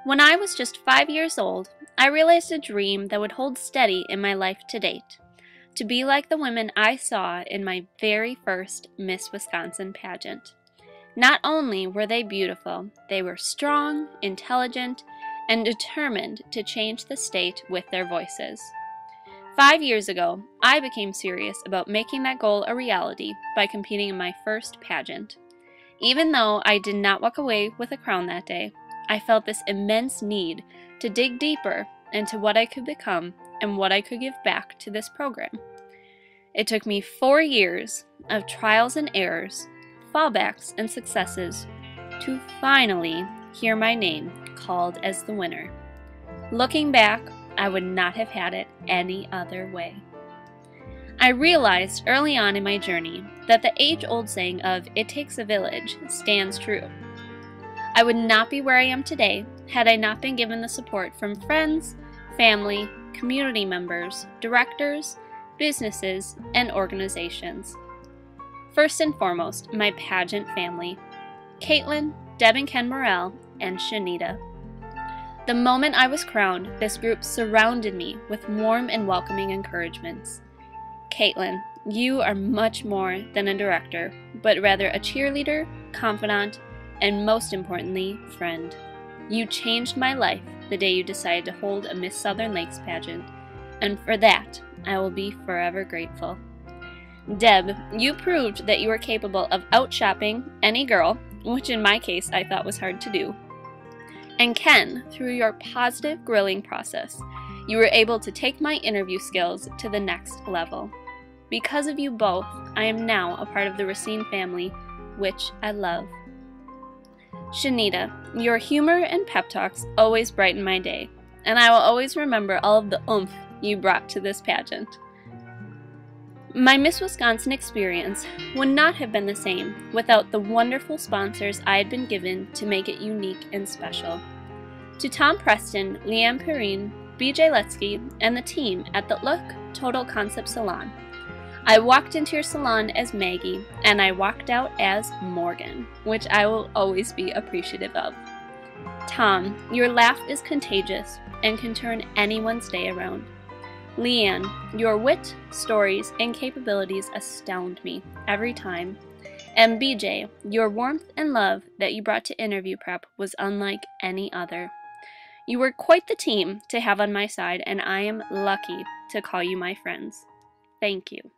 When I was just 5 years old, I realized a dream that would hold steady in my life to date: to be like the women I saw in my very first Miss Wisconsin pageant. Not only were they beautiful, they were strong, intelligent, and determined to change the state with their voices. 5 years ago, I became serious about making that goal a reality by competing in my first pageant. Even though I did not walk away with a crown that day, I felt this immense need to dig deeper into what I could become and what I could give back to this program. It took me 4 years of trials and errors, fallbacks and successes, to finally hear my name called as the winner. Looking back, I would not have had it any other way. I realized early on in my journey that the age-old saying of "it takes a village" stands true. I would not be where I am today had I not been given the support from friends, family, community members, directors, businesses, and organizations. First and foremost, my pageant family: Caitlin, Deb and Ken Morrell, and Shanita. The moment I was crowned, this group surrounded me with warm and welcoming encouragements. Caitlin, you are much more than a director, but rather a cheerleader, confidant, and most importantly, friend. You changed my life the day you decided to hold a Miss Southern Lakes pageant, and for that, I will be forever grateful. Deb, you proved that you were capable of out-shopping any girl, which in my case I thought was hard to do. And Ken, through your positive grilling process, you were able to take my interview skills to the next level. Because of you both, I am now a part of the Racine family, which I love. Shanita, your humor and pep talks always brighten my day, and I will always remember all of the oomph you brought to this pageant. My Miss Wisconsin experience would not have been the same without the wonderful sponsors I had been given to make it unique and special. To Tom Preston, Leanne Perrine, BJ Letsky, and the team at the Look Total Concept Salon. I walked into your salon as Maggie, and I walked out as Morgan, which I will always be appreciative of. Tom, your laugh is contagious and can turn anyone's day around. Leanne, your wit, stories, and capabilities astound me every time. And BJ, your warmth and love that you brought to interview prep was unlike any other. You were quite the team to have on my side, and I am lucky to call you my friends. Thank you.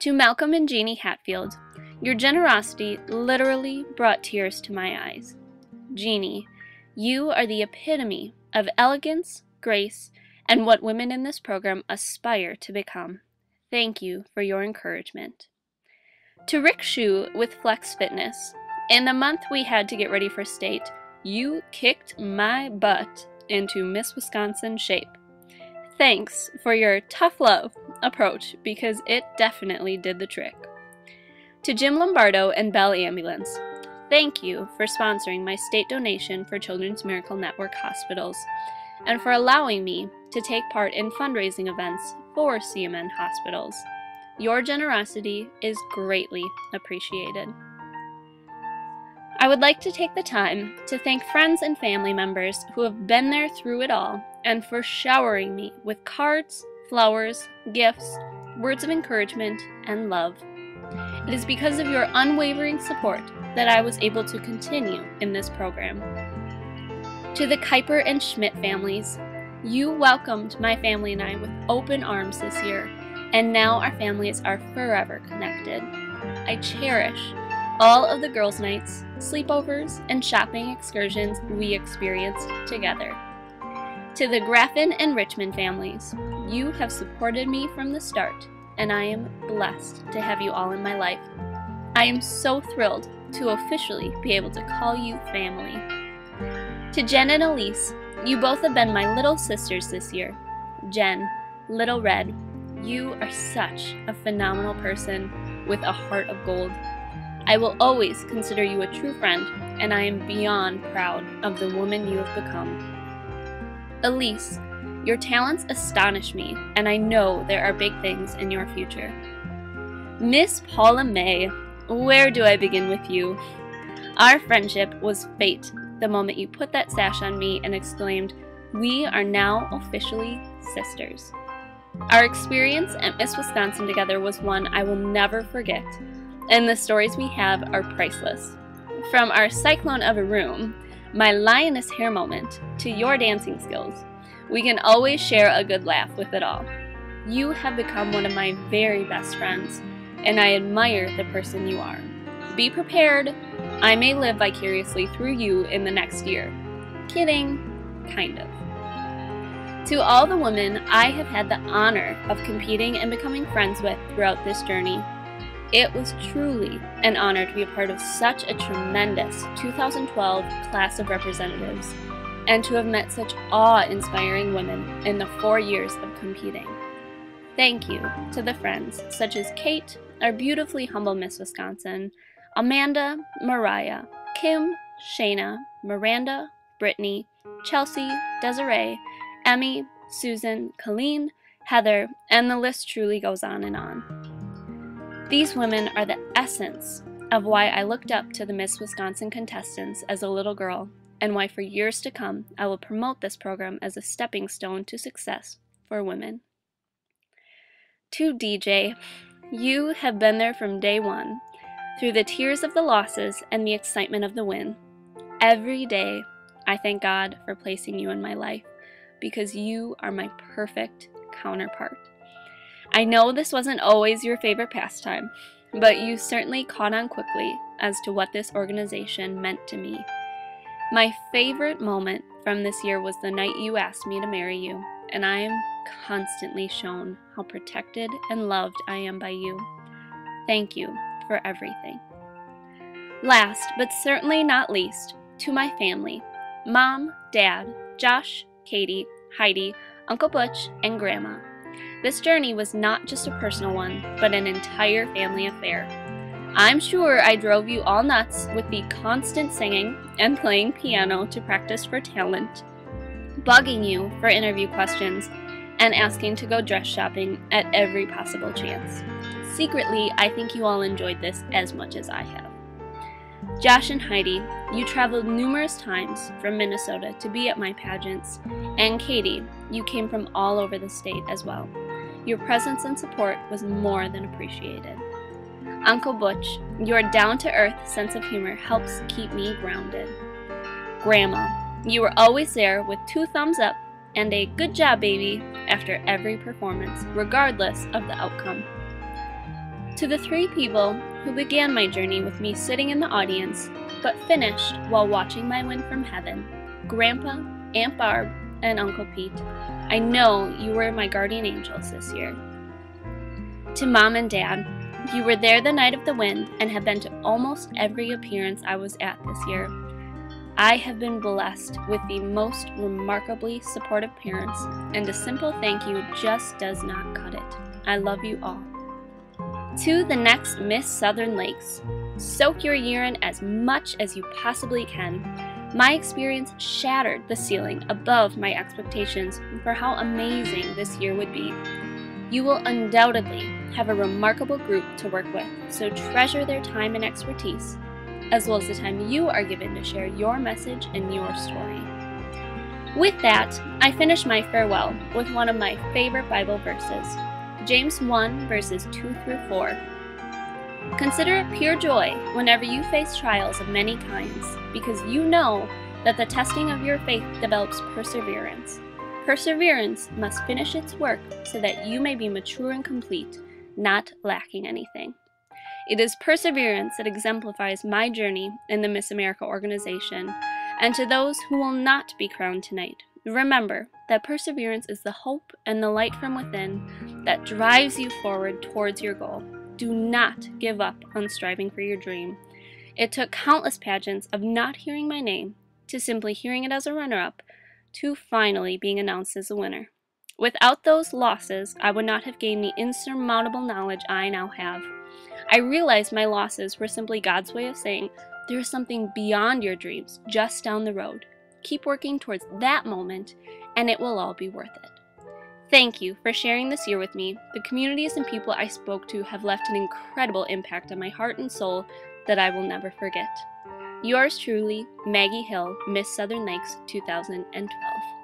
To Malcolm and Jeannie Hatfield, your generosity literally brought tears to my eyes. Jeannie, you are the epitome of elegance, grace, and what women in this program aspire to become. Thank you for your encouragement. To Rick Shu with Flex Fitness, in the month we had to get ready for state, you kicked my butt into Miss Wisconsin shape. Thanks for your tough love approach, because it definitely did the trick. To Jim Lombardo and Bell Ambulance, thank you for sponsoring my state donation for Children's Miracle Network hospitals, and for allowing me to take part in fundraising events for CMN hospitals. Your generosity is greatly appreciated. I would like to take the time to thank friends and family members who have been there through it all, and for showering me with cards, flowers, gifts, words of encouragement, and love. It is because of your unwavering support that I was able to continue in this program. To the Kuiper and Schmidt families, you welcomed my family and I with open arms this year, and now our families are forever connected. I cherish all of the girls' nights, sleepovers, and shopping excursions we experienced together. To the Graffin and Richmond families, you have supported me from the start, and I am blessed to have you all in my life. I am so thrilled to officially be able to call you family. To Jen and Elise, you both have been my little sisters this year. Jen, Little Red, you are such a phenomenal person with a heart of gold. I will always consider you a true friend, and I am beyond proud of the woman you have become. Elise, your talents astonish me, and I know there are big things in your future. Miss Paula May, where do I begin with you? Our friendship was fate, the moment you put that sash on me and exclaimed, "We are now officially sisters." Our experience at Miss Wisconsin together was one I will never forget, and the stories we have are priceless. From our cyclone of a room, my lioness hair moment, to your dancing skills, we can always share a good laugh with it all. You have become one of my very best friends, and I admire the person you are. Be prepared, I may live vicariously through you in the next year. Kidding, kind of. To all the women I have had the honor of competing and becoming friends with throughout this journey, it was truly an honor to be a part of such a tremendous 2012 class of representatives and to have met such awe-inspiring women in the 4 years of competing. Thank you to the friends such as Kate, our beautifully humble Miss Wisconsin, Amanda, Mariah, Kim, Shayna, Miranda, Brittany, Chelsea, Desiree, Emmy, Susan, Colleen, Heather, and the list truly goes on and on. These women are the essence of why I looked up to the Miss Wisconsin contestants as a little girl, and why for years to come I will promote this program as a stepping stone to success for women. To DJ, you have been there from day one, through the tears of the losses and the excitement of the win. Every day, I thank God for placing you in my life, because you are my perfect counterpart. I know this wasn't always your favorite pastime, but you certainly caught on quickly as to what this organization meant to me. My favorite moment from this year was the night you asked me to marry you, and I am constantly shown how protected and loved I am by you. Thank you for everything. Last, but certainly not least, to my family, Mom, Dad, Josh, Katie, Heidi, Uncle Butch, and Grandma. This journey was not just a personal one, but an entire family affair. I'm sure I drove you all nuts with the constant singing and playing piano to practice for talent, bugging you for interview questions, and asking to go dress shopping at every possible chance. Secretly, I think you all enjoyed this as much as I have. Josh and Heidi, you traveled numerous times from Minnesota to be at my pageants, and Katie, you came from all over the state as well. Your presence and support was more than appreciated. Uncle Butch, your down-to-earth sense of humor helps keep me grounded. Grandma, you were always there with 2 thumbs up and a "good job, baby" after every performance, regardless of the outcome. To the 3 people who began my journey with me sitting in the audience, but finished while watching my win from heaven, Grandpa, Aunt Barb, and Uncle Pete, I know you were my guardian angels this year. To Mom and Dad, you were there the night of the win and have been to almost every appearance I was at this year. I have been blessed with the most remarkably supportive parents, and a simple thank you just does not cut it. I love you all. To the next Miss Southern Lakes, soak your year in as much as you possibly can. My experience shattered the ceiling above my expectations for how amazing this year would be. You will undoubtedly have a remarkable group to work with, so treasure their time and expertise, as well as the time you are given to share your message and your story. With that, I finish my farewell with one of my favorite Bible verses, James 1, verses 2 through 4. Consider it pure joy whenever you face trials of many kinds, because you know that the testing of your faith develops perseverance. Perseverance must finish its work so that you may be mature and complete, not lacking anything. It is perseverance that exemplifies my journey in the Miss America organization, and to those who will not be crowned tonight, remember that perseverance is the hope and the light from within that drives you forward towards your goal. Do not give up on striving for your dream. It took countless pageants of not hearing my name, to simply hearing it as a runner-up, to finally being announced as a winner. Without those losses, I would not have gained the insurmountable knowledge I now have. I realized my losses were simply God's way of saying, there is something beyond your dreams, just down the road. Keep working towards that moment, and it will all be worth it. Thank you for sharing this year with me. The communities and people I spoke to have left an incredible impact on my heart and soul that I will never forget. Yours truly, Maggie Hill, Miss Southern Lakes 2012.